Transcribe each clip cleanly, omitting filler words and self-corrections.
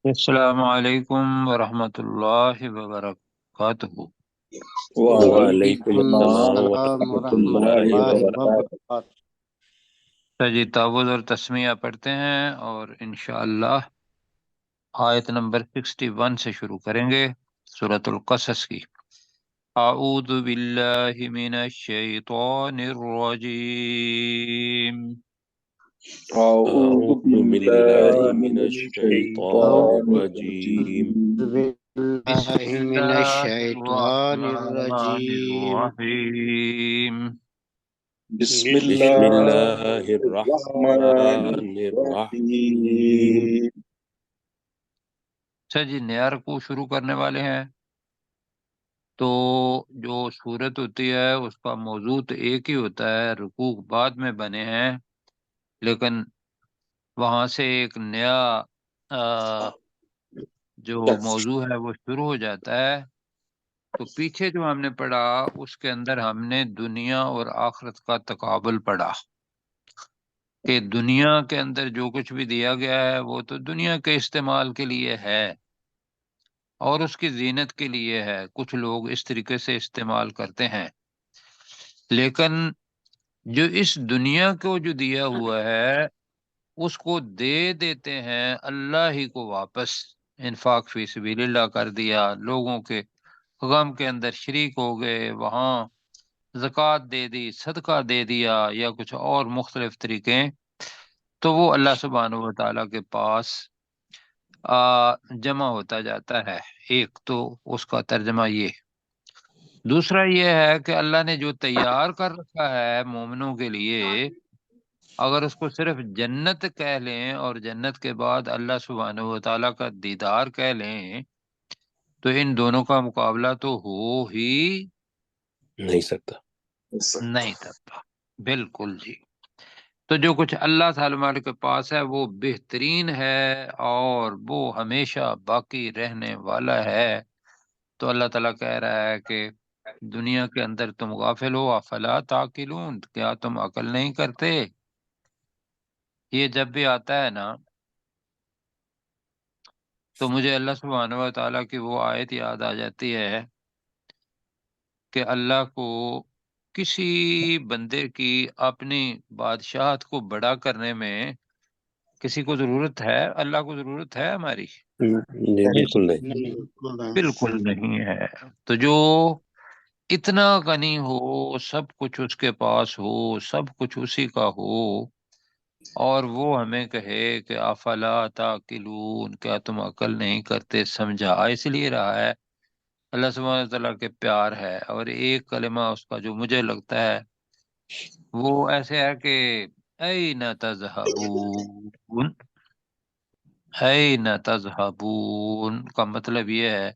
السلام علیکم ورحمۃ اللہ وبرکاتہ۔ وعلیکم السلام السلام ورحمۃ ورحمۃ اللہ اللہ وبرکاتہ۔ وبرکاتہ۔ جی تعوذ اور تسمیہ پڑھتے ہیں اور انشاءاللہ آیت نمبر 61 سے شروع کریں گے سورۃ القصص کی۔ اعوذ باللہ من الشیطان الرجیم۔ اعوذ أعوذ باللہ بالله من من الشیطان الشيطان أعوذ الرجیم۔ الرجيم بالله بسم من اللہ الشيطان الرحمن الرجيم. الرحیم۔ بسم بسم الله اللہ الرحمن الرحمن الرحیم۔ الرحيم. اچھا جی، نیا رکوع شروع کرنے والے ہیں تو جو صورت ہوتی ہے اس کا موضوع تو ایک ہی ہوتا ہے، رکوع بعد میں بنے ہیں، لیکن وہاں سے ایک نیا جو موضوع ہے وہ شروع ہو جاتا ہے۔ تو پیچھے جو ہم نے پڑھا اس کے اندر ہم نے دنیا اور آخرت کا تقابل پڑھا کہ دنیا کے اندر جو کچھ بھی دیا گیا ہے وہ تو دنیا کے استعمال کے لیے ہے اور اس کی زینت کے لیے ہے، کچھ لوگ اس طریقے سے استعمال کرتے ہیں، لیکن جو اس دنیا کو جو دیا ہوا ہے اس کو دے دیتے ہیں اللہ ہی کو واپس۔ انفاق فی سبیل اللہ کر دیا، لوگوں کے غم کے اندر شریک ہو گئے، وہاں زکوٰۃ دے دی، صدقہ دے دیا یا کچھ اور مختلف طریقے، تو وہ اللہ سبحانہ و تعالیٰ کے پاس جمع ہوتا جاتا ہے۔ ایک تو اس کا ترجمہ یہ، دوسرا یہ ہے کہ اللہ نے جو تیار کر رکھا ہے مومنوں کے لیے، اگر اس کو صرف جنت کہہ لیں اور جنت کے بعد اللہ سبحانہ و تعالیٰ کا دیدار کہہ لیں تو ان دونوں کا مقابلہ تو ہو ہی نہیں سکتا۔ نہیں سکتا۔ بالکل جی۔ تو جو کچھ اللہ تعالیٰ کے پاس ہے وہ بہترین ہے اور وہ ہمیشہ باقی رہنے والا ہے۔ تو اللہ تعالیٰ کہہ رہا ہے کہ دنیا کے اندر تم غافل ہو، افلا تعقلون، کیا تم عقل نہیں کرتے؟ یہ جب بھی آتا ہے نا تو مجھے اللہ سبحانہ و تعالیٰ کی وہ آیت یاد آ جاتی ہے کہ اللہ کو کسی بندے کی اپنی بادشاہت کو بڑا کرنے میں کسی کو ضرورت ہے؟ اللہ کو ضرورت ہے ہماری؟ جی بالکل نہیں۔ نہیں، بالکل نہیں ہے۔ تو جو اتنا غنی ہو، سب کچھ اس کے پاس ہو، سب کچھ اسی کا ہو، اور وہ ہمیں کہے کہ افلا تعقلون، کیا تم عقل نہیں کرتے؟ سمجھا اس لیے رہا ہے اللہ سبحانہ وتعالیٰ کے پیار ہے۔ اور ایک کلمہ اس کا جو مجھے لگتا ہے وہ ایسے ہے کہ این تذہبون، این تذہبون کا مطلب یہ ہے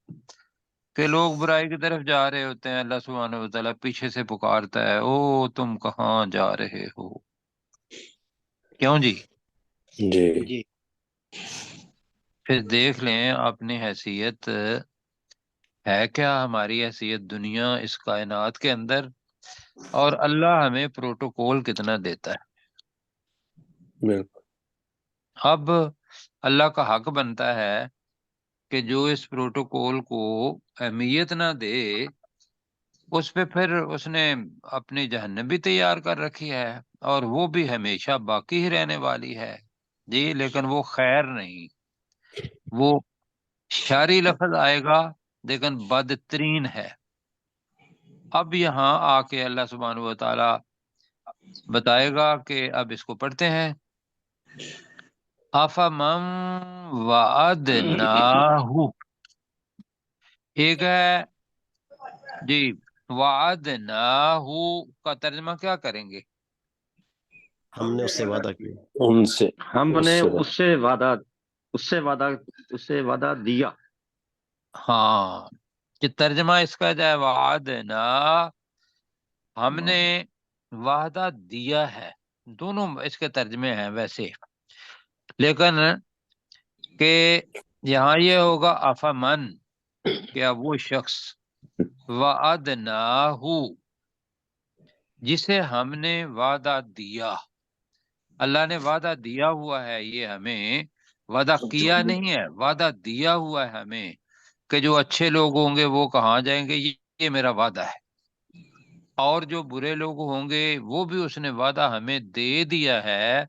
کہ لوگ برائی کی طرف جا رہے ہوتے ہیں، اللہ سبحانہ وتعالیٰ پیچھے سے پکارتا ہے، او تم کہاں جا رہے ہو؟ کیوں جی؟ جی جی پھر دیکھ لیں اپنی حیثیت ہے کیا، ہماری حیثیت دنیا اس کائنات کے اندر، اور اللہ ہمیں پروٹوکول کتنا دیتا ہے۔ بالکل۔ اب اللہ کا حق بنتا ہے کہ جو اس پروٹوکول کو اہمیت نہ دے اس پہ پھر اس نے اپنی جہنم بھی تیار کر رکھی ہے، اور وہ بھی ہمیشہ باقی ہی رہنے والی ہے جی، لیکن وہ خیر نہیں، وہ شاری لفظ آئے گا لیکن بدترین ہے۔ اب یہاں آ کے اللہ سبحانہ و تعالی بتائے گا کہ اب اس کو پڑھتے ہیں، افمن وعدناہ، ایک ہے جی وعدناہ کا ترجمہ کیا کریں گے؟ ہم نے اس سے وعدہ کیا، ان سے ہم نے سے اس سے وعدہ دیا۔ ہاں، کہ ترجمہ اس کا جائے وعدنا، ہم نے وعدہ دیا ہے، دونوں اس کے ترجمے ہیں ویسے، لیکن کہ یہاں یہ ہوگا افمن، کیا وہ شخص وعدناہ جسے ہم نے وعدہ دیا، اللہ نے وعدہ دیا ہوا ہے، یہ ہمیں وعدہ کیا نہیں ہے، وعدہ دیا ہوا ہے ہمیں کہ جو اچھے لوگ ہوں گے وہ کہاں جائیں گے، یہ میرا وعدہ ہے، اور جو برے لوگ ہوں گے وہ بھی اس نے وعدہ ہمیں دے دیا ہے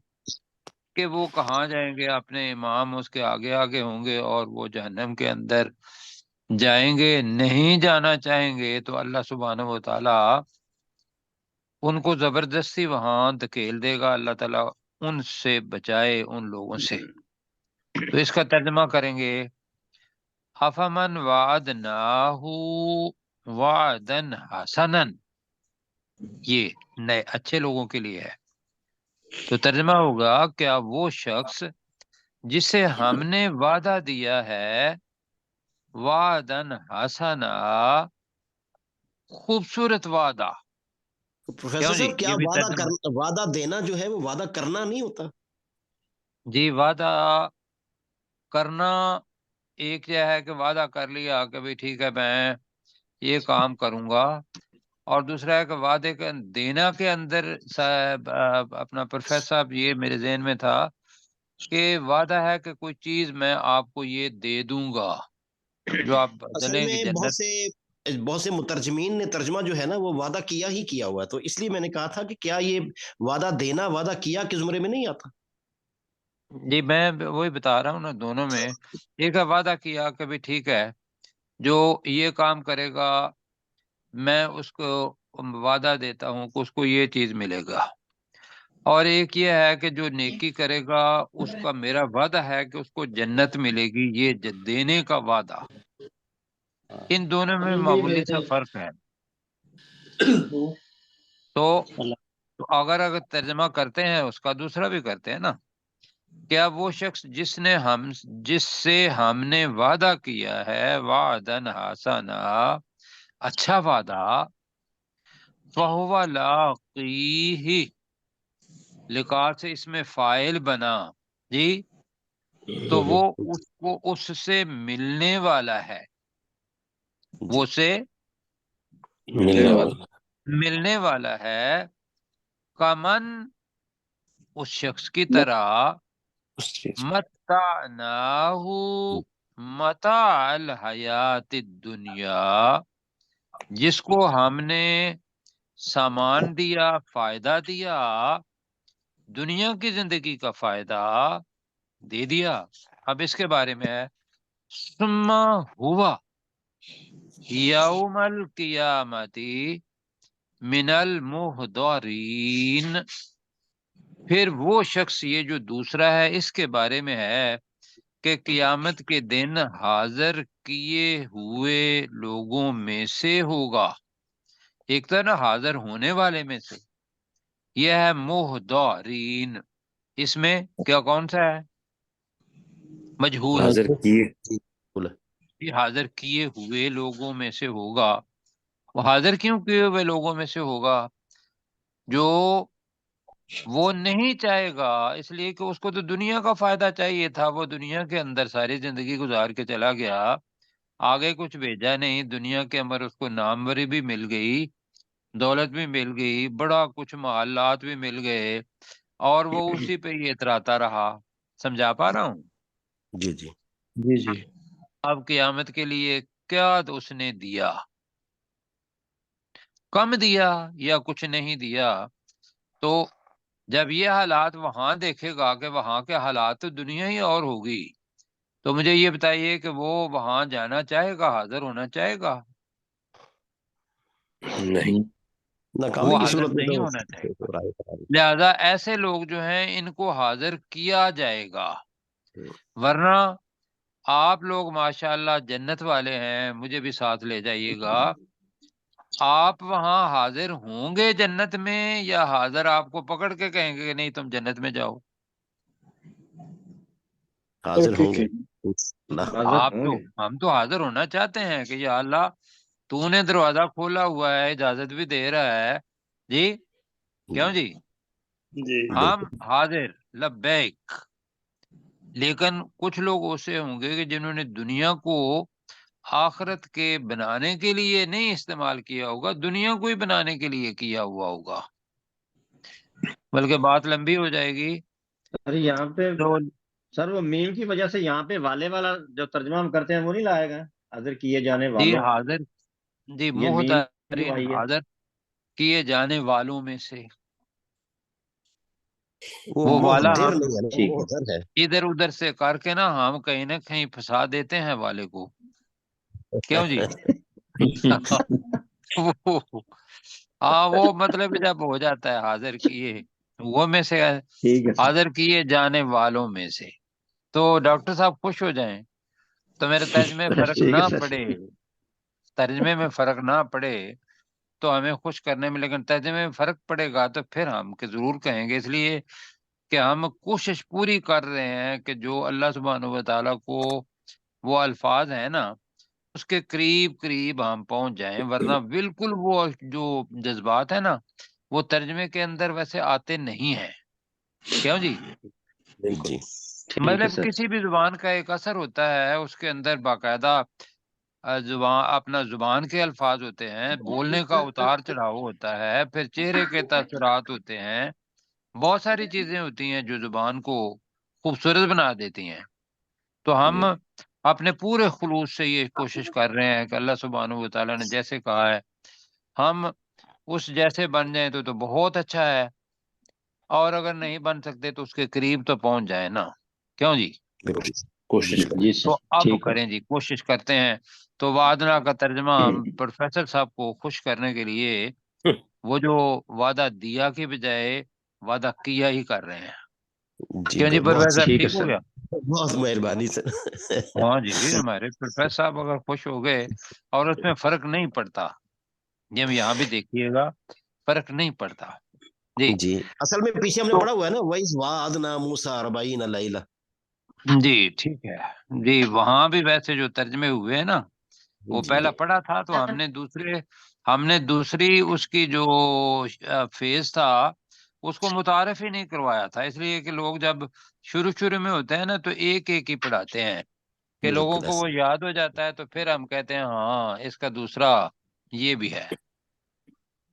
کہ وہ کہاں جائیں گے، اپنے امام اس کے آگے آگے ہوں گے اور وہ جہنم کے اندر جائیں گے، نہیں جانا چاہیں گے تو اللہ سبحانہ و تعالی ان کو زبردستی وہاں دھکیل دے گا، اللہ تعالیٰ ان سے بچائے، ان لوگوں سے۔ تو اس کا ترجمہ کریں گے، افمن وعدناہ وعدا حسنا، یہ نئے اچھے لوگوں کے لیے ہے۔ تو ترجمہ ہوگا، کیا وہ شخص جسے ہم نے وعدہ دیا ہے وعدا حسنا، خوبصورت وعدہ، تو پروفیسر کیوں جی صاحب کیا یہ بھی ترجمہ، وعدہ دینا جو ہے وہ وعدہ کرنا نہیں ہوتا؟ جی وعدہ کرنا ایک یہ ہے کہ وعدہ کر لیا کہ بھئی ٹھیک ہے میں یہ کام کروں گا، اور دوسرا ہے کہ وعدے کے دینا کے اندر صاحب اپنا پروفیسر صاحب یہ میرے ذہن میں تھا کہ وعدہ ہے کہ کوئی چیز میں آپ کو یہ دے دوں گا جو آپ اصل بدلیں گے میں جنت۔ بہت سے مترجمین نے ترجمہ جو ہے نا وہ وعدہ کیا ہی کیا ہوا ہے، تو اس لیے میں نے کہا تھا کہ کیا یہ وعدہ دینا وعدہ کیا کے زمرے میں نہیں آتا؟ جی میں وہی بتا رہا ہوں نا، دونوں میں ایک ہے وعدہ کیا کہ بھی ٹھیک ہے جو یہ کام کرے گا میں اس کو وعدہ دیتا ہوں کہ اس کو یہ چیز ملے گا، اور ایک یہ ہے کہ جو نیکی کرے گا اس کا میرا وعدہ ہے کہ اس کو جنت ملے گی، یہ دینے کا وعدہ۔ ان دونوں میں معمولی سا فرق ہے۔ تو اگر ترجمہ کرتے ہیں اس کا دوسرا بھی کرتے ہیں نا، کیا وہ شخص جس سے ہم نے وعدہ کیا ہے وعدن حسنا، اچھا وعدہ، فہو لاقیہ، لقاء سے اس میں فاعل بنا جی، تو وہ اس کو اس سے ملنے والا ہے، وہ سے ملنے والا ملنے والا ہے، کمن، اس شخص کی طرح، اس چیز متعناہ، متاع الحیات الدنیا، جس کو ہم نے سامان دیا، فائدہ دیا، دنیا کی زندگی کا فائدہ دے دیا۔ اب اس کے بارے میں ہے، ثم ہوا یوم القیامت من المحضرین، پھر وہ شخص یہ جو دوسرا ہے اس کے بارے میں ہے کہ قیامت کے دن حاضر کیے ہوئے لوگوں میں سے ہوگا، ایک تو نا حاضر ہونے والے میں سے، یہ ہے محضرین، اس میں کیا کون سا ہے؟ مجہول، حاضر کیے یہ حاضر کیے ہوئے لوگوں میں سے ہوگا۔ وہ حاضر کیوں کیے ہوئے لوگوں میں سے ہوگا؟ جو وہ نہیں چاہے گا، اس لیے کہ اس کو تو دنیا کا فائدہ چاہیے تھا، وہ دنیا کے اندر ساری زندگی گزار کے چلا گیا، آگے کچھ بھیجا نہیں، دنیا کے اندر اس کو ناموری بھی مل گئی، دولت بھی مل گئی، بڑا کچھ محلات بھی مل گئے، اور وہ اسی پہ ہی اتراتا رہا۔ سمجھا پا رہا ہوں؟ جی جی جی جی اب قیامت کے لیے کیا اس نے دیا، کم دیا یا کچھ نہیں دیا؟ تو جب یہ حالات وہاں دیکھے گا کہ وہاں کے حالات تو دنیا ہی اور ہوگی، تو مجھے یہ بتائیے کہ وہ وہاں جانا چاہے گا، حاضر ہونا چاہے گا؟ نہیں، ناکامی وہ کی حاضر صورت میں نہیں تو ہونا چاہے گا، لہذا ایسے لوگ جو ہیں ان کو حاضر کیا جائے گا، ورنہ آپ لوگ ماشاءاللہ جنت والے ہیں، مجھے بھی ساتھ لے جائیے گا، آپ وہاں حاضر ہوں گے جنت میں، یا حاضر آپ کو پکڑ کے کہیں گے کہ نہیں تم جنت میں جاؤ؟ حاضر ہوں گے ہم تو حاضر ہونا چاہتے ہیں کہ یا اللہ تو نے دروازہ کھولا ہوا ہے، اجازت بھی دے رہا ہے جی، کیوں جی ہم حاضر لبیک۔ لیکن کچھ لوگ ایسے ہوں گے کہ جنہوں نے دنیا کو آخرت کے بنانے کے لیے نہیں استعمال کیا ہوگا، دنیا کو ہی بنانے کے لیے کیا ہوا ہوگا، بلکہ بات لمبی ہو جائے گی ارے یہاں پہ تو سر وہ میم کی وجہ سے یہاں پہ والے والا جو ترجمہ ہم کرتے ہیں وہ نہیں لائے گا، حاضر کیے جانے جی والوں، حاضر، جی یہ میم جو محترین آئی ہے حاضر کیے جانے والوں میں سے، وہ وہ والا محدر ہم نہیں ہے نا، ٹھیک وہ ہے، محدر ہے۔ ادھر ادھر سے کر کے نا ہم کہیں نہ کہیں پھنسا دیتے ہیں والے کو، کیوں جی؟ ہاں وہ مطلب جب ہو جاتا ہے حاضر کیے وہ میں سے، ٹھیک ہے سر، حاضر کیے جانے والوں میں سے، تو ڈاکٹر صاحب خوش ہو جائیں تو میرے ترجمے میں فرق ٹھیک نہ ہے سر، پڑے، ترجمے میں فرق نہ پڑے تو ہمیں خوش کرنے میں، لیکن ترجمے میں فرق پڑے گا تو پھر ہم کہ ضرور کہیں گے، اس لیے کہ ہم کوشش پوری کر رہے ہیں کہ جو اللہ سبحانہ و تعالیٰ کو وہ الفاظ ہیں نا اس کے قریب قریب ہم پہنچ جائیں، ورنہ بالکل وہ جو جذبات ہیں نا وہ ترجمے کے اندر ویسے آتے نہیں ہیں، کیوں جی؟ بالکل جی ٹھیک ہے مطلب سر، کسی بھی زبان کا ایک اثر ہوتا ہے، اس کے اندر باقاعدہ زبان اپنا زبان کے الفاظ ہوتے ہیں، بولنے کا اتار چڑھاؤ ہوتا ہے، پھر چہرے کے تاثرات ہوتے ہیں، بہت ساری چیزیں ہوتی ہیں جو زبان کو خوبصورت بنا دیتی ہیں، تو ہم جی اپنے پورے خلوص سے یہ کوشش کر رہے ہیں کہ اللہ سبحانہ و تعالیٰ نے جیسے کہا ہے ہم اس جیسے بن جائیں تو بہت اچھا ہے، اور اگر نہیں بن سکتے تو اس کے قریب تو پہنچ جائیں نا، کیوں جی؟ بالکل کوشش کریں۔ جی سر، تو اب ٹھیک ہے، کریں جی، کوشش کرتے ہیں، تو وعدنا کا ترجمہ ہم پروفیسر صاحب کو خوش کرنے کے لیے وہ جو وعدہ دیا کے بجائے وعدہ کیا ہی کر رہے ہیں، جی کیوں جی بہت پروفیسر ٹھیک ہے ٹھیک ہو سر، گیا؟ بہت مہربانی سر۔ ہاں جی، ہمارے پروفیسر صاحب اگر خوش ہو گئے اور اس میں فرق نہیں پڑتا، یہ یہاں بھی دیکھیے گا فرق نہیں پڑتا جی۔ جی اصل میں پیچھے ہم نے پڑھا ہوا ہے نا، وَإِذْ وَعَدْنَا مُوسَىٰ 40 لَيْلَةً۔ جی ٹھیک ہے جی، وہاں بھی ویسے جو ترجمے ہوئے ہیں نا وہ جی پہلا پڑھا تھا تو ہم نے دوسری اس کی جو فیز تھا اس کو متعارف ہی نہیں کروایا تھا، اس لیے کہ لوگ جب شروع میں ہوتے ہیں نا تو ایک ایک ہی پڑھاتے ہیں کہ لوگوں بالکل کو وہ ایسا۔ یاد ہو جاتا ہے، تو پھر ہم کہتے ہیں ہاں اس کا دوسرا یہ بھی ہے،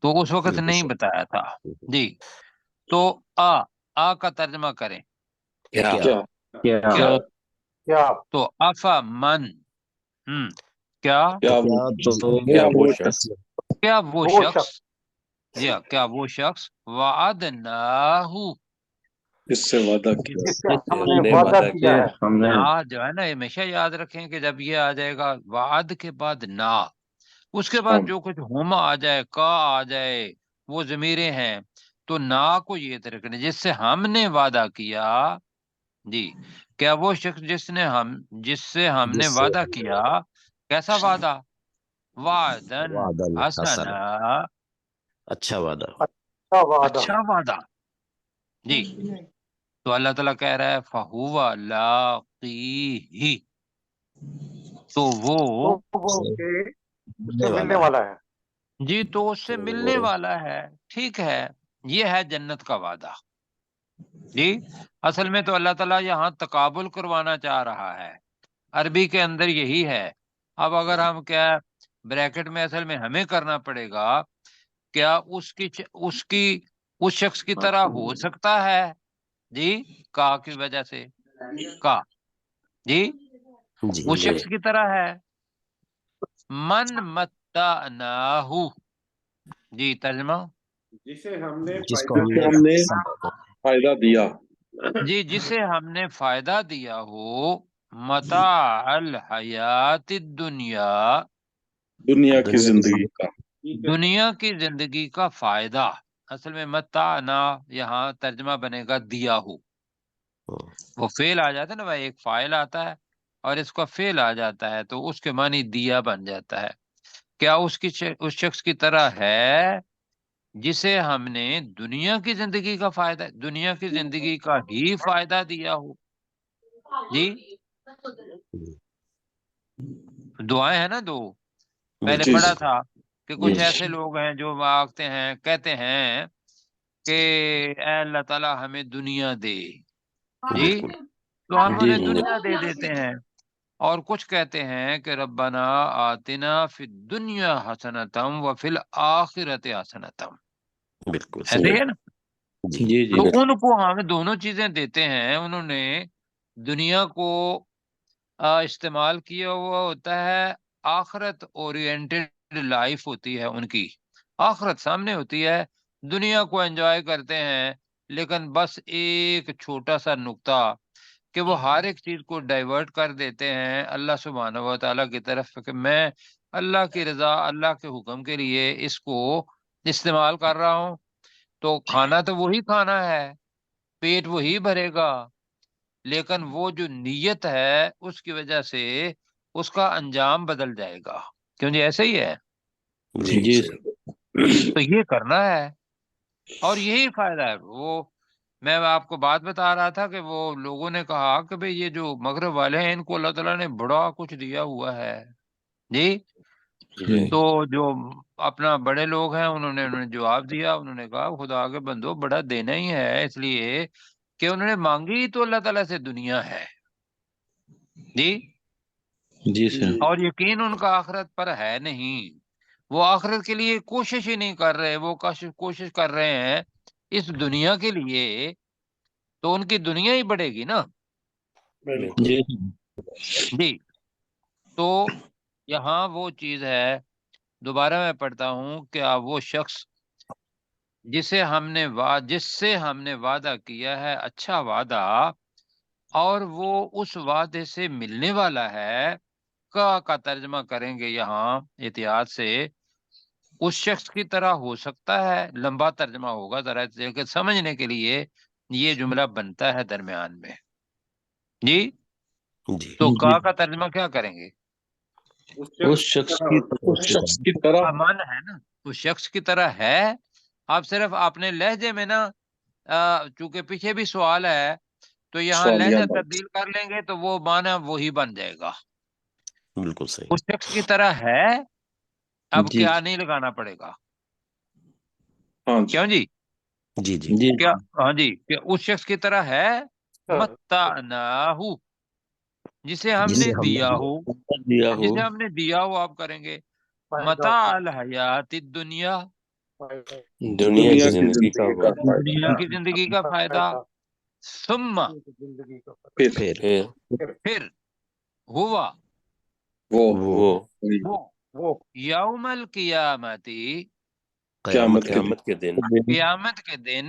تو اس وقت بالکل نہیں صحیح۔ بتایا تھا جی۔ تو آ کا ترجمہ کریں، کیا کیا کیا، کیا تو افا من، کیا تو کیا وہ شخص کیا وہ وہ شخص، شخص جی ہاں، کیا وہ شخص وعدناہ، اس سے وعدہ کیا جس سے ہم نے نے وعدہ وعدہ کیا ہے، ہم نے نا جو ہے نا یہ ہمیشہ یاد رکھیں کہ جب یہ آ جائے گا وعد کے بعد نا، اس کے بعد جو کچھ ہم آ جائے کا آ جائے وہ ضمیریں ہیں، تو نا کو یہ رکھنے جس سے ہم نے وعدہ کیا جی، کیا وہ شخص جس سے ہم نے جس سے وعدہ کیا، کیسا وعدہ، وعدن وعدن حسنا، حسنا، اچھا وعدہ۔ اچھا وعدہ، اچھا وعدہ جی، تو اللہ تعالیٰ کہہ رہا ہے فَهُوَ لَاقِيهِ، تو وہ تو وہ سے کہ اس سے ملنے ملنے والا ہے۔ والا ہے، جی تو اس سے ملنے والا ہے، ٹھیک ہے، یہ ہے جنت کا وعدہ جی۔ اصل میں تو اللہ تعالیٰ یہاں تقابل کروانا چاہ رہا ہے، عربی کے اندر یہی ہے، اب اگر ہم کیا بریکٹ میں اصل میں ہمیں کرنا پڑے گا، کیا اس شخص کی طرح ہو سکتا ہے جی، کا کی وجہ سے کا جی، جی اس شخص کی طرح ہے، من متعناہ جی، ترجمہ جسے ہم نے جس کو فائدہ ہم نے فائدہ دیا جی، جسے ہم نے فائدہ دیا ہو، متاع الحیات الدنیا، دنیا کی دنیا کی زندگی کا، دنیا کی زندگی کا فائدہ، اصل میں متعنا یہاں ترجمہ بنے گا دیا ہو، وہ فعل آ جاتا ہے نا بھائی، ایک فاعل آتا ہے اور اس کا فعل آ جاتا ہے تو اس کے معنی دیا بن جاتا ہے، کیا اس شخص کی طرح ہے جسے ہم نے دنیا کی زندگی کا فائدہ، دنیا کی زندگی کا ہی فائدہ دیا ہو جی، دعائیں ہیں نا دو، پہلے جی پڑھا جی تھا کہ جی کچھ ایسے لوگ ہیں جو کہتے ہیں کہ اے اللہ تعالیٰ ہمیں دنیا دے جی، بالکل تو ہم جی انہیں جی دنیا دے دیتے ہیں، اور کچھ کہتے ہیں کہ ربنا آتنا فی الدنیا حسنتم وفی الآخرت حسنتم، بالکل ایسے صحیح۔ ہی ہے نا، جی جی تو جی ان کو ہم دونوں چیزیں دیتے ہیں. انہوں نے دنیا کو استعمال کیا ہوا ہوتا ہے، آخرت اورینٹڈ لائف ہوتی ہے ان کی، آخرت سامنے ہوتی ہے، دنیا کو انجوائے کرتے ہیں. لیکن بس ایک چھوٹا سا نقطہ کہ وہ ہر ایک چیز کو ڈائیورٹ کر دیتے ہیں اللہ سبحانہ و تعالیٰ کی طرف، کہ میں اللہ کی رضا، اللہ کے حکم کے لیے اس کو استعمال کر رہا ہوں. تو کھانا تو وہی کھانا ہے، پیٹ وہی بھرے گا، لیکن وہ جو نیت ہے اس کی وجہ سے اس کا انجام بدل جائے گا. کیوں جی؟ ایسے ہی ہے. جی جی صحیح. تو یہ کرنا ہے اور یہی فائدہ ہے. وہ میں آپ کو بات بتا رہا تھا کہ وہ لوگوں نے کہا کہ بھئی یہ جو مغرب والے ہیں ان کو اللہ تعالیٰ نے بڑا کچھ دیا ہوا ہے. جی جی تو جو اپنا بڑے لوگ ہیں انہوں نے جواب دیا، انہوں نے کہا خدا کے بندو بڑا دینا ہی ہے، اس لیے کہ انہوں نے مانگی تو اللہ تعالیٰ سے دنیا ہے. جی جی سر اور یقین ان کا آخرت پر ہے نہیں، وہ آخرت کے لیے کوشش ہی نہیں کر رہے، وہ کوشش کر رہے ہیں اس دنیا کے لیے. تو ان کی دنیا ہی بڑھے گی نا. بالکل. جی جی تو یہاں وہ چیز ہے، دوبارہ میں پڑھتا ہوں کہ وہ شخص جس سے ہم نے وعدہ کیا ہے اچھا وعدہ، اور وہ اس وعدے سے ملنے والا ہے، کا ترجمہ کریں گے یہاں احتیاط سے، اس شخص کی طرح ہو سکتا ہے. لمبا ترجمہ ہوگا، ذرا سمجھنے کے لیے یہ جملہ بنتا ہے درمیان میں. جی جی تو جی کا ترجمہ کیا کریں گے؟ اس شخص کی طرح امان ہے نا، اس شخص کی طرح ہے. آپ صرف اپنے لہجے میں نا چونکہ پیچھے بھی سوال ہے تو یہاں سوالیہ لہجہ بات. تبدیل کر لیں گے تو وہ معنی وہی بن جائے گا. بالکل صحیح. اس شخص کی طرح ہے، اب جی کیا نہیں لگانا پڑے گا. ہاں جی کیوں جی؟ جی جی جی کیا ہاں جی کہ اس شخص کی طرح ہے متعناہو، جسے ہم جسے نے ہم دیا ہو، دیا ہو جسے ہم نے دیا ہو آپ کریں گے متاع الحیات الدنیا، دنیا کی دنیا کی زندگی کا زندگی کا فائدہ. دنیا فائدہ. کی زندگی کا فائدہ. ثم زندگی کا پھر پھر پھر ہوا وہ وہ وہ یوم القیامتی، قیامت کے قیامت کے دن قیامت کے دن،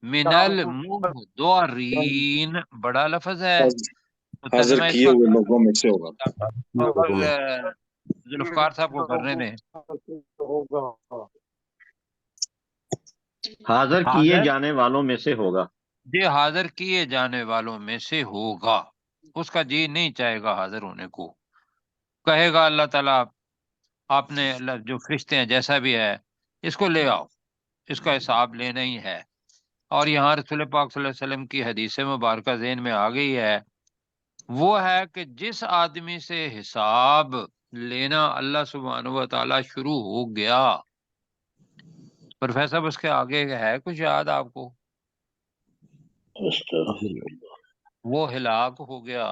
من المحضرین، بڑا لفظ ہے تو حاضر ترجمہ اس کیے کا ہوئے لوگوں میں سے ہوگا. لوگوں میں ذوالفقار صاحب کو کرنے دیں. ہوگا. حاضر کیے حاضر جانے والوں میں سے ہوگا. یہ حاضر کیے جانے والوں میں سے ہوگا، اس کا جی نہیں چاہے گا حاضر ہونے کو. کہے گا اللہ تعالیٰ آپ نے جو فرشتے ہیں جیسا بھی ہے اس کو لے آؤ، اس کا حساب لینا ہی ہے. اور یہاں رسول پاک صلی اللہ علیہ وسلم کی حدیث مبارکہ ذہن میں آ گئی ہے، وہ ہے کہ جس آدمی سے حساب لینا اللہ سبحانہ و تعالیٰ شروع ہو گیا، پروفیسر اس کے آگے ہے کچھ یاد آپ کو؟ وہ ہلاک ہو گیا.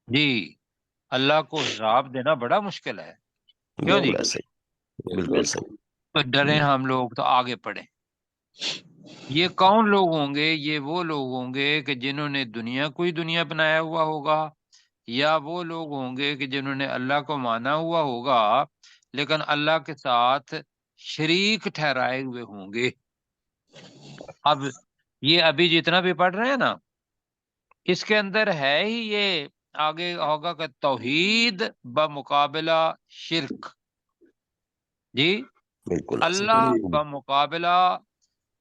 جی اللہ کو حساب دینا بڑا مشکل ہے. کیوں جی؟ بالکل صحیح. بالکل صحیح. تو ڈریں ہم لوگ تو آگے پڑھیں. یہ کون لوگ ہوں گے؟ یہ وہ لوگ ہوں گے کہ جنہوں نے دنیا کو ہی دنیا بنایا ہوا ہوگا، یا وہ لوگ ہوں گے کہ جنہوں نے اللہ کو مانا ہوا ہوگا لیکن اللہ کے ساتھ شریک ٹھہرائے ہوئے ہوں گے. اب یہ ابھی جتنا بھی پڑھ رہے ہیں نا اس کے اندر ہے ہی یہ آگے ہوگا کہ توحید بمقابلہ شرک. جی بالکل اللہ بمقابلہ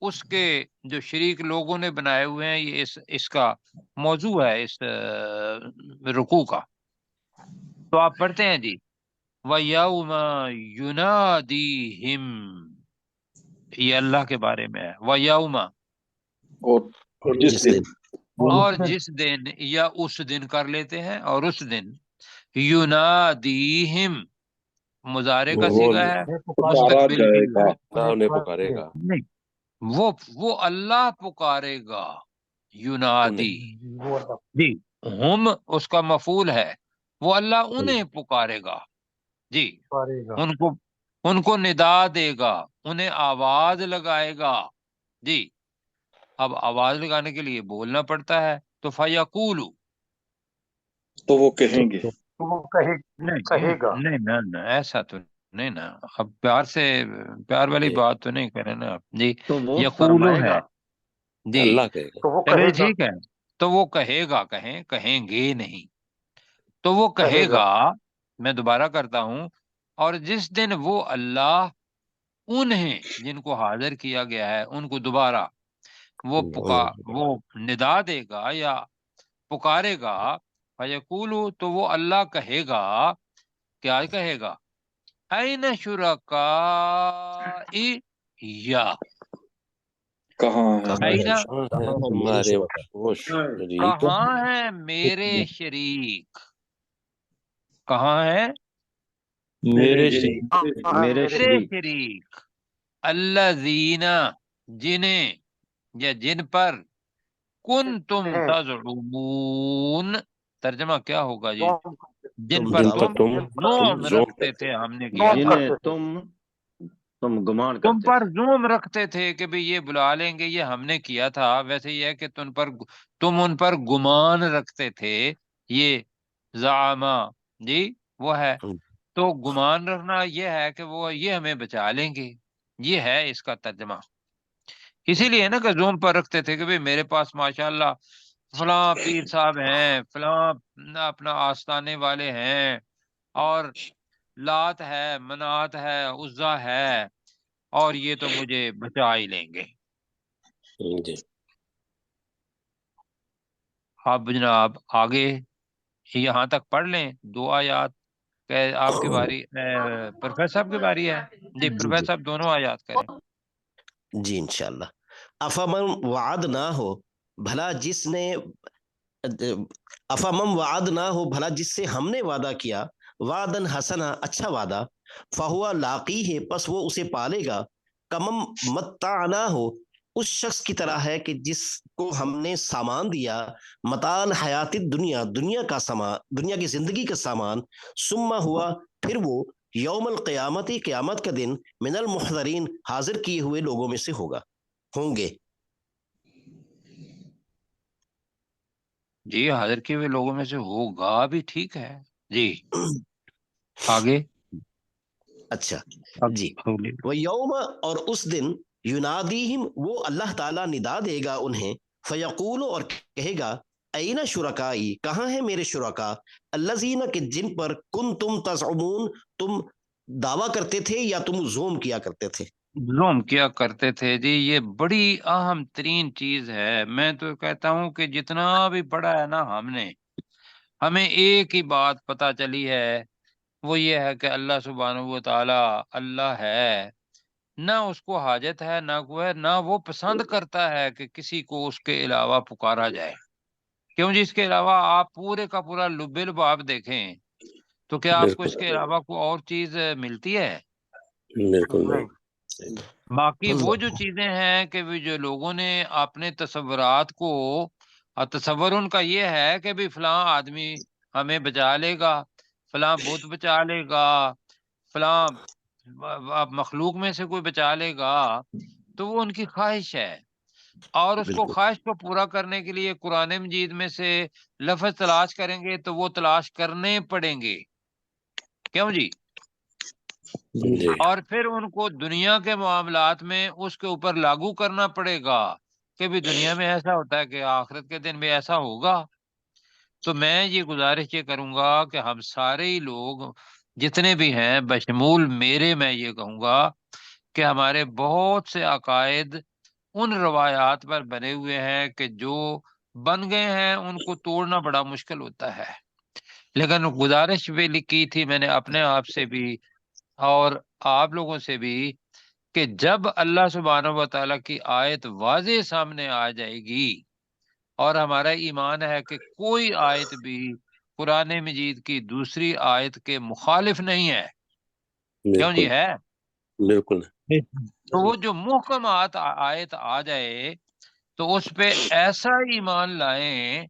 اس کے جو شریک لوگوں نے بنائے ہوئے ہیں. یہ اس کا موضوع ہے اس رکوع کا. تو آپ پڑھتے ہیں جی وَيَوْمَ يُنَادِيهِمْ، یہ اللہ کے بارے میں ہے. وَيَوْمَ، اور جس جس دن دن اور جس دن، یا اس دن کر لیتے ہیں، اور اس دن يُنَادِيهِمْ مضارع کا وہ صیغہ ہے، پکارا مستقبل جائے بھی گا. ہے. اللہ انہیں پکارے گا. نہیں، وہ اللہ پکارے گا. یونادی جی ہم اس کا مفعول ہے، وہ اللہ انہیں پکارے گا. جی ان کو ندا دے گا، انہیں آواز لگائے گا. جی اب آواز لگانے کے لیے بولنا پڑتا ہے، تو فیقولو، تو وہ کہیں گے. تو وہ کہے نہیں گا. نہیں نہ ایسا تو نہیں نا، اب پیار سے، پیار والی جی. بات تو نہیں کرے نا جی. تو وہ یقولو فرمائے ہے گا. جی، اللہ کہے گا. تو وہ چلے کہے گا. ٹھیک ہے، تو وہ کہے گا، کہیں گے نہیں، تو وہ کہے کہے گا. گا. میں دوبارہ کرتا ہوں، اور جس دن وہ اللہ انہیں جن کو حاضر کیا گیا ہے ان کو دوبارہ وہ ندا دے گا یا پکارے گا، فیقولو، تو وہ اللہ کہے گا، کیا کہے گا؟ این شرکائی، یا کہاں کہاں ہے این ہے میرے ہمارے شرکا؟ وہ شریک کہاں ہے میرے شریک، کہاں ہے میرے میرے میرے شریک. شریک، الذین، جنہیں یا جن پر کن تم تزعمون، ترجمہ کیا ہوگا جی؟ جن پر جن پر تم تم زوم زوم رکھتے تھے ہم نے کیا زوم تھا، جنہیں تم گمان تم کرتے پر تھے. زوم رکھتے تھے کہ بھئی یہ بلا لیں گے، یہ ہم نے کیا تھا. ویسے یہ ہے کہ تم ان پر گمان رکھتے تھے، یہ زعما جی وہ ہے. تو گمان رکھنا یہ ہے کہ وہ یہ ہمیں بچا لیں گے، یہ ہے اس کا ترجمہ. اسی لیے نا کہ زوم پر رکھتے تھے کہ بھئی میرے پاس ماشاءاللہ فلاں پیر صاحب ہیں، فلاں اپنا آستانے والے ہیں، اور لات ہے، منات ہے، عزا ہے، اور یہ تو مجھے بچا ہی لیں گے. جی. آپ جناب آگے یہاں تک پڑھ لیں 2 آیات کہ آپ کی باری، پروفیسر صاحب کی باری ہے. جی پروفیسر صاحب دونوں آیات کریں. جی انشاءاللہ. افمن وعد نہ ہو بھلا جس نے افمن وعد نہ ہو بھلا جس سے ہم نے وعدہ کیا، وعدن حسنا، اچھا وعدہ، فہوا لاقی ہے، پس وہ اسے پالے گا. کمم متعنا ہو، اس شخص کی طرح ہے کہ جس کو ہم نے سامان دیا، متان حیات دنیا، دنیا کا سامان، دنیا کی زندگی کا سامان، ثم ہوا، پھر وہ یوم القیامتی، قیامت کا دن، من المحضرین، حاضر کیے ہوئے لوگوں میں سے ہوں گے. جی حاضر کیے ہوئے لوگوں میں سے ہوگا بھی ٹھیک ہے جی. آگے اچھا جی. اگلی. وہ یوم، اور اس دن، ینادیہم، وہ اللہ تعالیٰ ندا دے گا انہیں، فیقول، اور کہے گا، این شرکائی، کہاں ہے میرے شرکا، الذین، کہ جن پر کن تم تزعمون، تم دعویٰ کرتے تھے یا تم زوم کیا کرتے تھے. ظلم کیا کرتے تھے جی، یہ بڑی اہم ترین چیز ہے. میں تو کہتا ہوں کہ جتنا بھی پڑھا ہے نا ہمیں ایک ہی بات پتہ چلی ہے، وہ یہ ہے کہ اللہ سبحانہ و تعالی اللہ ہے، نہ اس کو حاجت ہے، نہ کو ہے، نہ وہ پسند کرتا ہے کہ کسی کو اس کے علاوہ پکارا جائے. کیوں جی؟ اس کے علاوہ آپ پورے کا پورا لب لباب دیکھیں تو کیا آپ کو اس بالکل کے علاوہ کوئی اور چیز ملتی ہے؟ بالکل نہیں. باقی وہ جو چیزیں ہیں کہ بھی جو لوگوں نے اپنے تصورات کو، اور تصور ان کا یہ ہے کہ بھی فلاں آدمی ہمیں بچا لے گا، فلاں بت بچا لے گا، فلاں مخلوق میں سے کوئی بچا لے گا، تو وہ ان کی خواہش ہے. اور اس کو بالکل خواہش کو پورا کرنے کے لیے قرآن مجید میں سے لفظ تلاش کریں گے تو وہ تلاش کرنے پڑیں گے. کیوں جی؟ جی. اور پھر ان کو دنیا کے معاملات میں اس کے اوپر لاگو کرنا پڑے گا کہ بھی دنیا میں ایسا ہوتا ہے کہ آخرت کے دن بھی ایسا ہوگا. تو میں یہ گزارش یہ کروں گا کہ ہم سارے ہی لوگ جتنے بھی ہیں بشمول میرے، میں یہ کہوں گا کہ ہمارے بہت سے عقائد ان روایات پر بنے ہوئے ہیں کہ جو بن گئے ہیں ان کو توڑنا بڑا مشکل ہوتا ہے. لیکن گزارش بھی کی تھی میں نے اپنے آپ سے بھی اور آپ لوگوں سے بھی کہ جب اللہ سبحانہ و تعالیٰ کی آیت واضح سامنے آ جائے گی، اور ہمارا ایمان ہے کہ کوئی آیت بھی قرآن مجید کی دوسری آیت کے مخالف نہیں ہے. کیوں جی؟ بالکل ہے. بالکل. تو وہ جو محکم آیت آ جائے تو اس پہ ایسا ایمان لائیں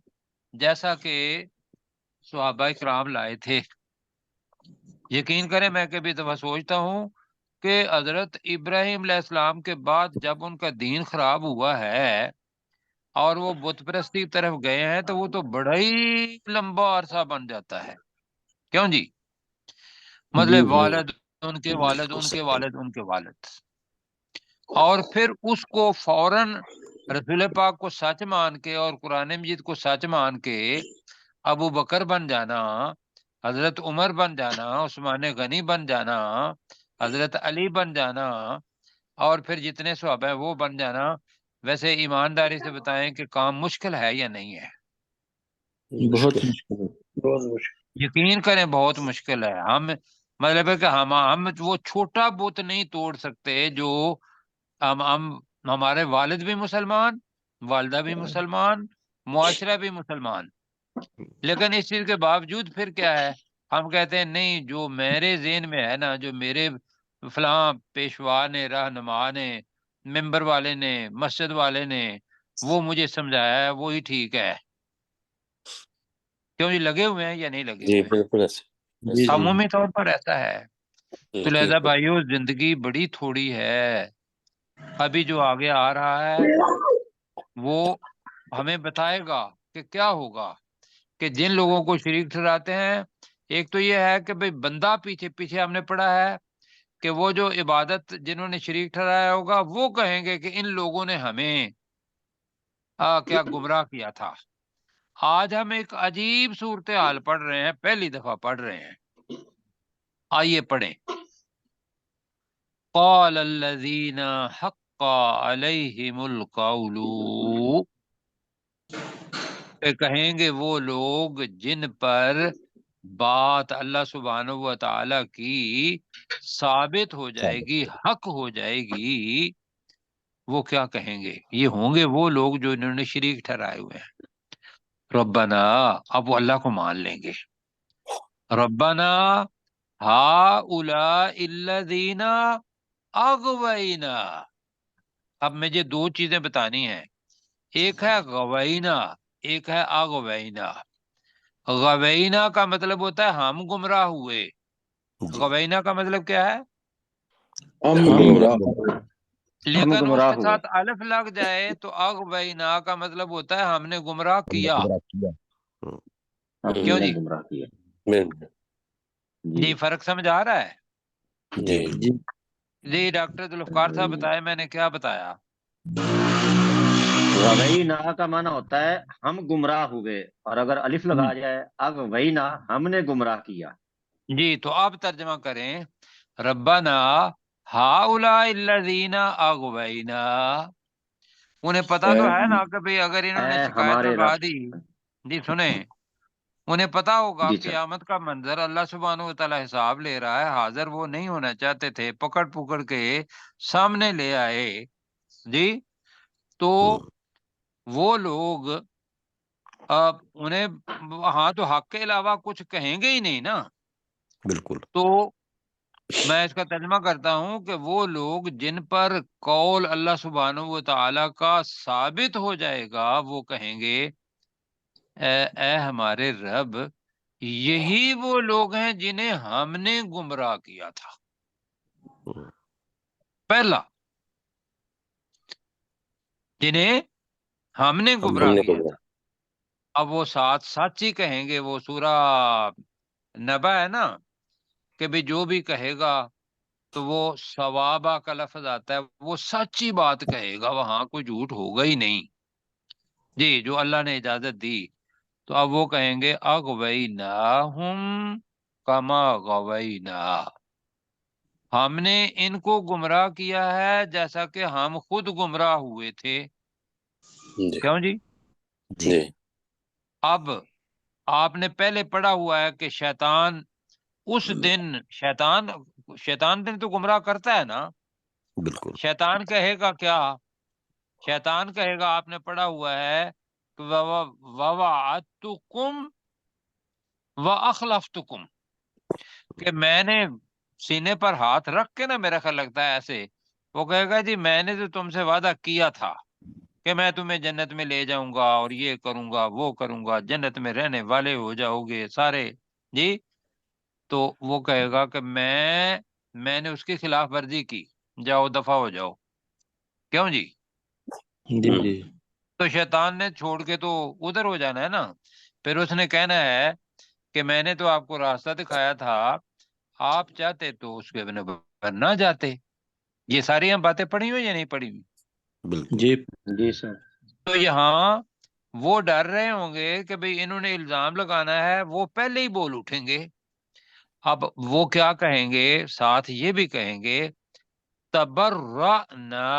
جیسا کہ صحابہ کرام لائے تھے. یقین کریں میں کبھی دفعہ سوچتا ہوں کہ حضرت ابراہیم علیہ السلام کے بعد جب ان کا دین خراب ہوا ہے اور وہ بت پرستی کی طرف گئے ہیں تو وہ تو بڑا ہی لمبا عرصہ بن جاتا ہے. کیوں جی؟ مطلب والد ان کے والد ان کے والد ان کے والد، اور پھر اس کو فوراً رسول پاک کو سچ مان کے اور قرآن مجید کو سچ مان کے ابو بکر بن جانا، حضرت عمر بن جانا، عثمان غنی بن جانا، حضرت علی بن جانا، اور پھر جتنے صحابہ ہیں وہ بن جانا. ویسے ایمانداری سے بتائیں کہ کام مشکل ہے یا نہیں ہے؟ بہت بہت مشکل. یقین کریں بہت مشکل ہے. ہم مطلب ہے کہ ہم وہ چھوٹا بت نہیں توڑ سکتے جو ہمارے والد بھی مسلمان، والدہ بھی مسلمان، معاشرہ بھی مسلمان، لیکن اس چیز کے باوجود پھر کیا ہے، ہم کہتے ہیں نہیں جو میرے ذہن میں ہے نا، جو میرے فلاں پیشوا نے، رہنما نے، ممبر والے نے، مسجد والے نے وہ مجھے سمجھایا ہے وہی ٹھیک ہے. کیوں جی لگے ہوئے ہیں یا نہیں لگے جی ہوئے ہیں؟ بالکل ایسے عمومی طور پر ایسا ہے. تو ٹھیک لہذا ہے. بھائیو زندگی بڑی تھوڑی ہے. ابھی جو آگے آ رہا ہے وہ ہمیں بتائے گا کہ کیا ہوگا، کہ جن لوگوں کو شریک ٹھہراتے ہیں، ایک تو یہ ہے کہ بھئی بندہ پیچھے ہم نے پڑھا ہے کہ وہ جو عبادت جنہوں نے شریک ٹھہرایا ہوگا وہ کہیں گے کہ ان لوگوں نے ہمیں کیا گمراہ کیا تھا. آج ہم ایک عجیب صورتحال پڑھ رہے ہیں، پہلی دفعہ پڑھ رہے ہیں. آئیے پڑھیں. قال الذین حق علیہم القول، کہ کہیں گے وہ لوگ جن پر بات اللہ سبحانہ و تعالی کی ثابت ہو جائے گی، حق ہو جائے گی، وہ کیا کہیں گے؟ یہ ہوں گے وہ لوگ جو انہوں نے شریک ٹھہرائے ہوئے ہیں. ربنا، اب وہ اللہ کو مان لیں گے. ربنا ہؤلاء الذین اغوینا. اب مجھے دو چیزیں بتانی ہیں، ایک ہے غوینا، ایک ہے اغوینا. غوینا کا مطلب ہوتا ہے ہم گمراہ ہوئے. غوینا کا مطلب کیا ہے؟ لیکن اس گمراہ کے ہوئے. ساتھ الف لگ جائے تو اغوینا کا مطلب ہوتا ہے ہم نے گمراہ کیا. ہم کیوں نے جی؟ گمراہ کیا. بالکل. جی فرق سمجھ آ رہا ہے؟ جی جی ڈاکٹر ذوالفقار صاحب بتائے میں نے کیا بتایا؟ غوینا کا معنی ہوتا ہے ہم گمراہ ہوئے، اور اگر الف لگا جائے اغوینا ہم نے گمراہ کیا. جی تو آپ ترجمہ کریں ربنا ہؤلاء الذین اغوینا. انہیں پتا تو ہے نا کہ بھئی اگر انہوں نے اے شکایت ہمارے لگا رب. دی، جی سنیں، انہیں پتا ہوگا جی سر. قیامت کا منظر، اللہ سبحانہ و تعالی حساب لے رہا ہے، حاضر وہ نہیں ہونا چاہتے تھے، پکڑ کے سامنے لے آئے. جی تو وہ لوگ اب انہیں ہاں تو حق کے علاوہ کچھ کہیں گے ہی نہیں نا. بالکل. تو میں اس کا ترجمہ کرتا ہوں کہ وہ لوگ جن پر قول اللہ سبحانہ و تعالی کا ثابت ہو جائے گا وہ کہیں گے اے ہمارے رب، یہی وہ لوگ ہیں جنہیں ہم نے گمراہ کیا تھا. پہلا، جنہیں ہم نے ہم گمراہ نے کیا گمراہ. تھا. اب وہ ساتھ سچ ہی کہیں گے. وہ سورہ نبا ہے نا کہ بھی جو بھی کہے گا تو وہ ثوابہ کا لفظ آتا ہے، وہ سچی بات کہے گا، وہاں کوئی جھوٹ ہوگا ہی نہیں. جی جو اللہ نے اجازت دی. تو اب وہ کہیں گے اغویناہم کما غوینا، ہم نے ان کو گمراہ کیا ہے جیسا کہ ہم خود گمراہ ہوئے تھے. جی کیوں جی؟ جی اب آپ نے پہلے پڑھا ہوا ہے کہ شیطان اس دن شیطان دن تو گمراہ کرتا ہے نا. بالکل. شیطان کہے گا کیا؟ شیطان کہے گا، آپ نے پڑھا ہوا ہے کہ وَوَعَدتُّكُمْ وَأَخْلَفْتُكُمْ، کہ میں نے سینے پر ہاتھ رکھ کے نا، میرا خیال لگتا ہے ایسے، وہ کہے گا جی میں نے تو تم سے وعدہ کیا تھا کہ میں تمہیں جنت میں لے جاؤں گا اور یہ کروں گا وہ کروں گا، جنت میں رہنے والے ہو جاؤ گے سارے. جی تو وہ کہے گا کہ میں میں نے اس کی خلاف ورزی کی، جاؤ دفع ہو جاؤ. کیوں جی؟ جی جی تو شیطان نے چھوڑ کے تو ادھر ہو جانا ہے نا. پھر اس نے کہنا ہے کہ میں نے تو آپ کو راستہ دکھایا تھا، آپ چاہتے تو اس کے بنا نہ جاتے. یہ ساری ہم باتیں پڑھی ہوئی یا نہیں پڑھی ہوئی؟ بالکل جی جی سر. تو یہاں وہ ڈر رہے ہوں گے کہ بھئی انہوں نے الزام لگانا ہے، وہ پہلے ہی بول اٹھیں گے. اب وہ کیا کہیں گے؟ ساتھ یہ بھی کہیں گے تبرأنا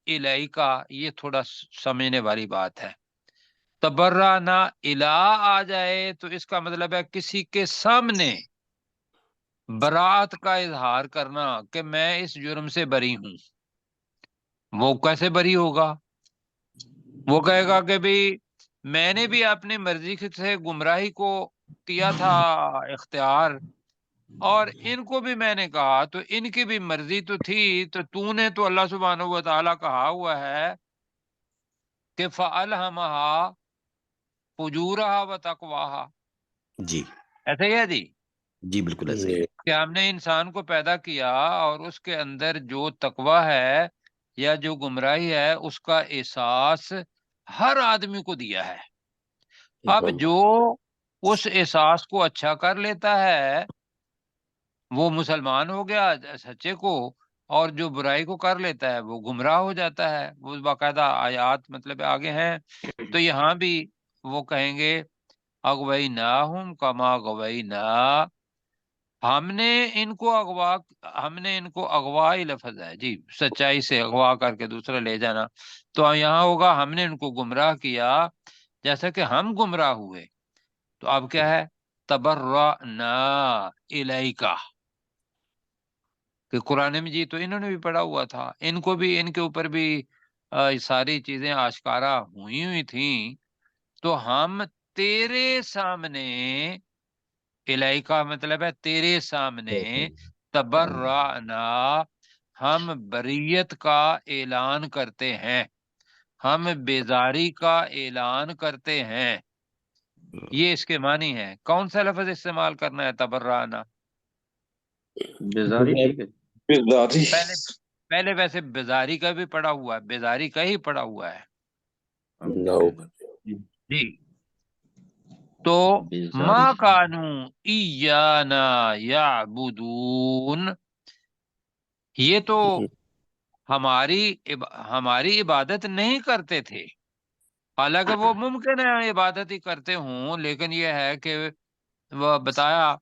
الیکا. یہ تھوڑا سمجھنے والی بات ہے. تبرأنا الا آ جائے تو اس کا مطلب ہے کسی کے سامنے برات کا اظہار کرنا کہ میں اس جرم سے بری ہوں. وہ کیسے بری ہوگا؟ وہ کہے گا کہ بھئی میں نے بھی اپنی مرضی سے گمراہی کو کیا تھا اختیار، اور ان کو بھی میں نے کہا، تو ان کی بھی مرضی تو تھی. تو نے تو اللہ سبحانہ و تعالیٰ کہا ہوا ہے کہ فَأَلْهَمَهَا فُجُورَهَا وَتَقْوَاهَا. جی ایسے ہی ہے جی جی بالکل ایسے ہی جی ہے. کہ ہم نے انسان کو پیدا کیا اور اس کے اندر جو تقوی ہے یا جو گمراہی ہے اس کا احساس ہر آدمی کو دیا ہے. اب جو اس احساس کو اچھا کر لیتا ہے وہ مسلمان ہو گیا سچے کو، اور جو برائی کو کر لیتا ہے وہ گمراہ ہو جاتا ہے. وہ باقاعدہ آیات مطلب آگے ہیں. تو یہاں بھی وہ کہیں گے اغویناہم کما غوینا، ہم نے ان کو اغوائی لفظ ہے جی، سچائی سے اغوا کر کے دوسرا لے جانا. تو یہاں ہوگا ہم نے ان کو گمراہ کیا جیسا کہ ہم گمراہ ہوئے. تو اب کیا ہے؟ تبرأنا الیکا، کہ قرآن مجید تو انہوں نے بھی پڑھا ہوا تھا، ان کو بھی ان کے اوپر بھی ساری چیزیں آشکارا ہوئی تھیں. تو ہم تیرے سامنے، الیکا مطلب ہے تیرے سامنے، تبرأنا ہم بریت کا اعلان کرتے ہیں، ہم بیزاری کا اعلان کرتے ہیں. یہ اس کے معنی ہے. کون سا لفظ استعمال کرنا ہے؟ تبرأنا. بیزاری ٹھیک ہے. پہلے ویسے بیزاری کا بھی پڑا ہوا ہے، بیزاری کا ہی پڑا ہوا ہے جی. تو ما کانو ایانا یعبدون، یہ تو ہماری عبادت نہیں کرتے تھے. حالانکہ وہ ممکن ہے عبادت ہی کرتے ہوں، لیکن یہ ہے کہ وہ بتایا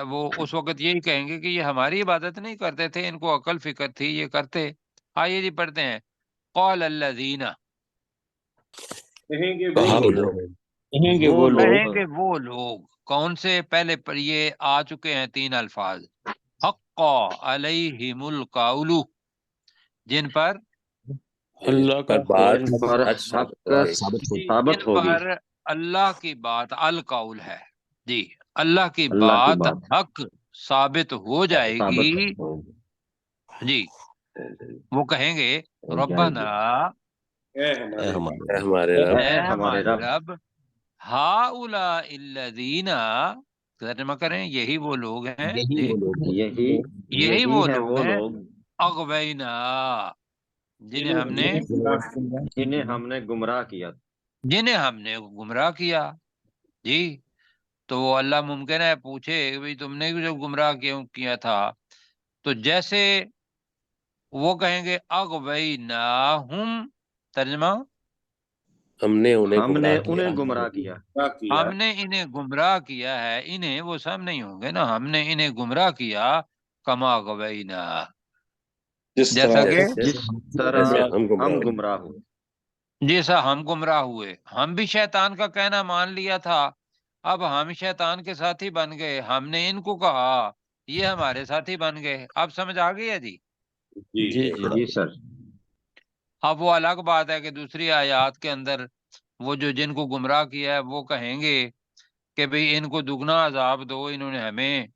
وہ اس وقت یہی کہیں گے کہ یہ ہماری عبادت نہیں کرتے تھے، ان کو عقل فکر تھی یہ کرتے. آئیے جی پڑھتے ہیں. قال الذین، کہیں گے کہا وہ انہوں لوگ، نے کہیں گے وہ وہ لوگ، لوگ کہیں گے وہ لوگ. کون سے؟ پہلے پر یہ آ چکے ہیں 3 الفاظ. حق علیہم القول، جن پر اللہ کا بات جن پر حق حق ثابت ہو گئی. ثابت جن ہوگی. پر اللہ کی بات القول ہے جی، اللہ کی اللہ کی بات بات حق ثابت ہو جائے ثابت گی ہوگی. جی. وہ کہیں گے ربنا، اے اے ہمارے اے ہمارے ہمارے رب، اے ہمارے ہمارے رب، رب، ہؤلاء الذین، ترجمہ کریں یہی وہ لوگ ہیں یہی جی، وہ لوگ ہیں یہی یہی وہ ہیں لوگ وہ ہیں لوگ اغوینا، جنہیں ہم نے جنہیں ہم نے گمراہ کیا. گمراہ کیا جی. تو وہ اللہ ممکن ہے پوچھے کہ بھئی تم نے جو گمراہ کیوں کیا تھا؟ تو جیسے وہ کہیں گے اغویناہم، ترجمہ ہم نے انہیں ہم نے گمراہ کیا. انہیں گمراہ کیا. ہم نے انہیں گمراہ کیا ہے. انہیں وہ سب نہیں ہوں گے نا، ہم نے انہیں گمراہ کیا کما غوینا، جیسا کہ جس طرح جیسے ہم ہم گمراہ ہوئے. گمراہ ہوئے. جیسا ہم گمراہ ہوئے. ہم بھی شیطان کا کہنا مان لیا تھا، اب ہم شیطان کے ساتھی بن گئے. ہم نے ان کو کہا، یہ ہمارے ساتھی بن گئے. اب سمجھ آ گئی ہے جی. جی جی جی سر. اب وہ الگ بات ہے کہ دوسری آیات کے اندر وہ جو جن کو گمراہ کیا ہے وہ کہیں گے کہ بھئی ان کو دگنا عذاب دو انہوں نے ہمیں.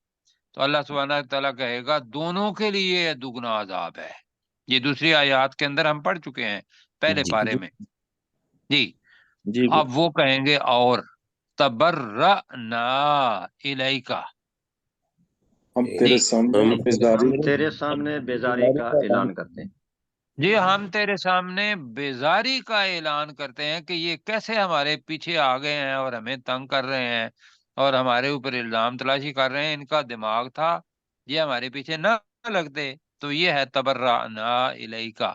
تو اللہ سبحانہ تعالیٰ کہے گا دونوں کے لیے دگنا عذاب ہے. یہ دوسری آیات کے اندر ہم پڑھ چکے ہیں پہلے جی پارے میں جی. جی اب وہ کہیں گے اور تبرأنا الیکا، ہم تیرے جی سامنے ہم بیزاری ہم تیرے سامنے بیزاری کا اعلان کرتے ہیں. جی ہم تیرے سامنے بیزاری کا اعلان کرتے ہیں کہ یہ کیسے ہمارے پیچھے آ گئے ہیں اور ہمیں تنگ کر رہے ہیں اور ہمارے اوپر الزام تلاشی کر رہے ہیں. ان کا دماغ تھا یہ ہمارے پیچھے نہ لگتے. تو یہ ہے تبرأنا الیکا.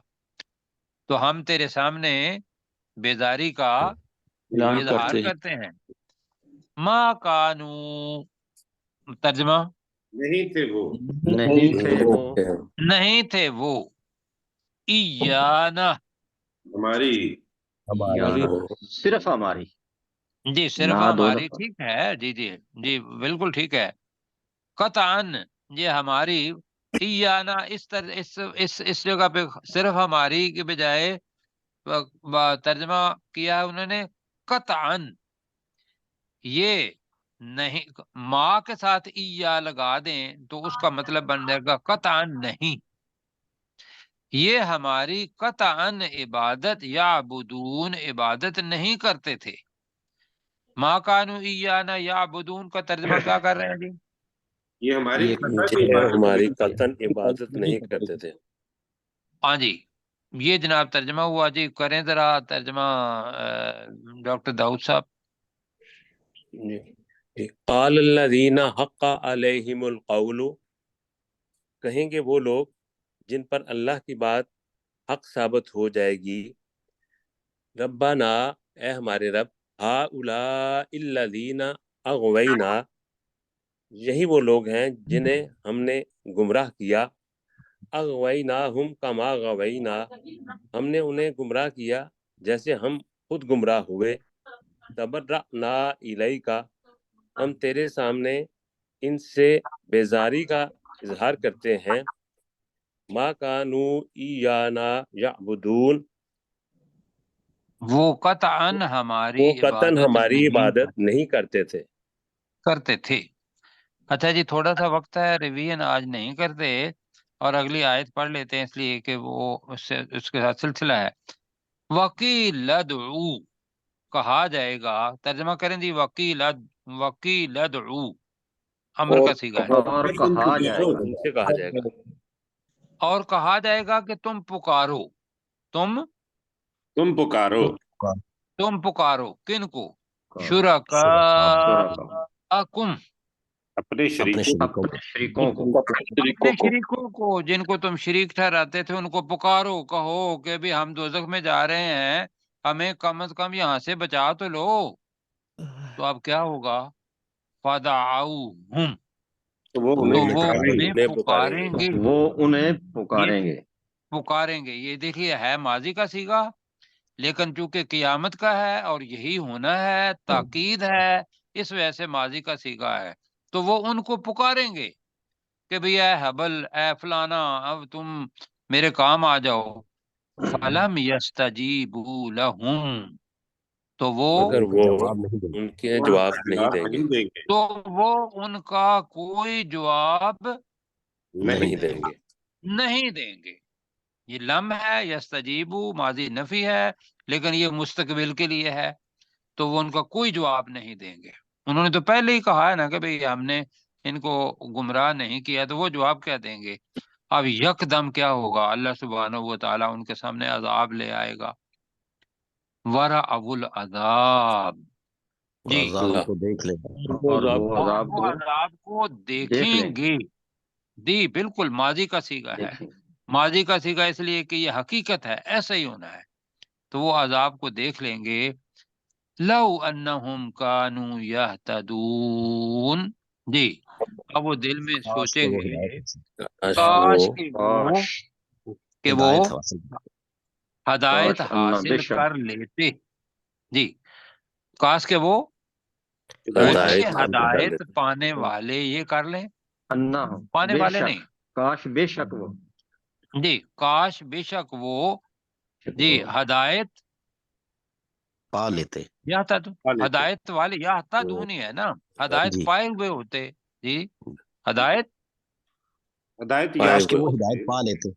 تو ہم تیرے سامنے بیزاری کا اعلان اظہار کرتے ہیں. کرتے ہیں. ما کانو ترجمہ نہیں تھے وہ نہیں تھے وہ نہیں تھے وہ ایانا ہماری ہماری صرف ہماری. جی صرف نہ دو ہماری دفعہ. ٹھیک ہے. جی جی جی بالکل ٹھیک ہے. قطعاً یہ ہماری ایانا اس جگہ پہ صرف ہماری کے بجائے ترجمہ کیا انہوں نے قطعاً. یہ نہیں ماں کے ساتھ ایا لگا دیں تو اس کا مطلب بن جائے گا قطعاً نہیں. یہ ہماری قطعاً عبادت یعبدون عبادت نہیں کرتے تھے. ما کانوا ایانا یعبدون کا ترجمہ کیا کر رہے ہیں جی؟ یہ ہماری ہماری قطعاً عبادت نہیں کرتے تھے. ہاں جی یہ جناب ترجمہ ہوا. جی کریں ذرا ترجمہ ڈاکٹر داؤد صاحب. قال الذین حق علیہم القول، کہیں گے وہ لوگ جن پر اللہ کی بات حق ثابت ہو جائے گی. ربنا، اے ہمارے رب، ہؤلاء الذین اغوینا، یہی وہ لوگ ہیں جنہیں ہم نے گمراہ کیا. اغویناہم کما غوینا، ہم نے انہیں گمراہ کیا جیسے ہم خود گمراہ ہوئے. تبرأنا الیکا، ہم تیرے سامنے ان سے بیزاری کا اظہار کرتے ہیں. ما کانوا ایانا یعبدون، وہ قطعاً ہماری وہ قطعاً عبادت ہماری نہیں عبادت نہیں کرتے تھے. کرتے تھے. اچھا جی تھوڑا سا وقت ہے ریویژن آج نہیں کرتے اور اگلی آیت پڑھ لیتے ہیں اس لیے کہ وہ اس کے ساتھ سلسلہ ہے. وکیل ادعو کہا جائے گا. ترجمہ کریں جی. وکیل ادعو امر کا صیغہ ہے. اور کہا جائے گا ان سے کہا جائے گا اور کہا جائے گا کہ تم پکارو. تم پکارو تم پکارو کن کو؟ شرکا شرکاءکم اپنے شریک اپنے شریکوں کو. اپنے شریکوں کو جن کو تم شریک ٹھہراتے تھے ان کو پکارو. کہو کہ بھی ہم دوزخ میں جا رہے ہیں ہمیں کم از کم یہاں سے بچا تو لو. تو اب کیا ہوگا؟ فدعوہم، تو وہ تو انہیں وہ پکاریں انہیں گے پکاریں گے. وہ انہیں پکاریں گے. پکاریں گے یہ دیکھیے ہے ماضی کا صیغہ لیکن چونکہ قیامت کا ہے اور یہی ہونا ہے تاکید ہے اس وجہ سے ماضی کا صیغہ ہے. تو وہ ان کو پکاریں گے کہ بھئی اے حبل اے فلانا اب تم میرے کام آ جاؤ. فلم یستجیبوا لہم، تو وہ مگر وہ ان کے جواب نہیں دیں گے. دیں گے تو وہ ان کا کوئی جواب نہیں دیں گے. نہیں دیں گے. یہ لم ہے یستجیبو ماضی نفی ہے لیکن یہ مستقبل کے لیے ہے. تو وہ ان کا کوئی جواب نہیں دیں گے. انہوں نے تو پہلے ہی کہا ہے نا کہ بھئی ہم نے ان کو گمراہ نہیں کیا تو وہ جواب کیا دیں گے؟ اب یکدم کیا ہوگا؟ اللہ سبحانہ و تعالیٰ ان کے سامنے عذاب لے آئے گا. ورأوا العذاب، جی عذاب کو دیکھ لے اور وہ اور عذاب وہ کو عذاب کو دیکھ دیکھیں لیں گے. جی بالکل ماضی کا صیغہ ہے. دیکھیں. ماضی کا صیغہ اس لیے کہ یہ حقیقت ہے ایسا ہی ہونا ہے. تو وہ عذاب کو دیکھ لیں گے. لو انہم کانوا یہتدون، جی اب وہ دل میں سوچیں گے کاش کاش کہ وہ ہدایت حاصل ہدایت کاش اللہ بے حاصل شک کر لیتے. جی کاش کہ وہ ہدایت اچھے ہدایت پانے والے یہ کر لیں. انا پانے بے والے شک نہیں، کاش بے شک وہ جی کاش بے شک وہ جی ہدایت پا لیتے. ہدایت والے یا ہتدون ہے نا، ہدایت جی پائے ہوئے ہوتے. جی ہدایت ہدایت پائے کاش کہ ہوئے وہ ہدایت پا لیتے.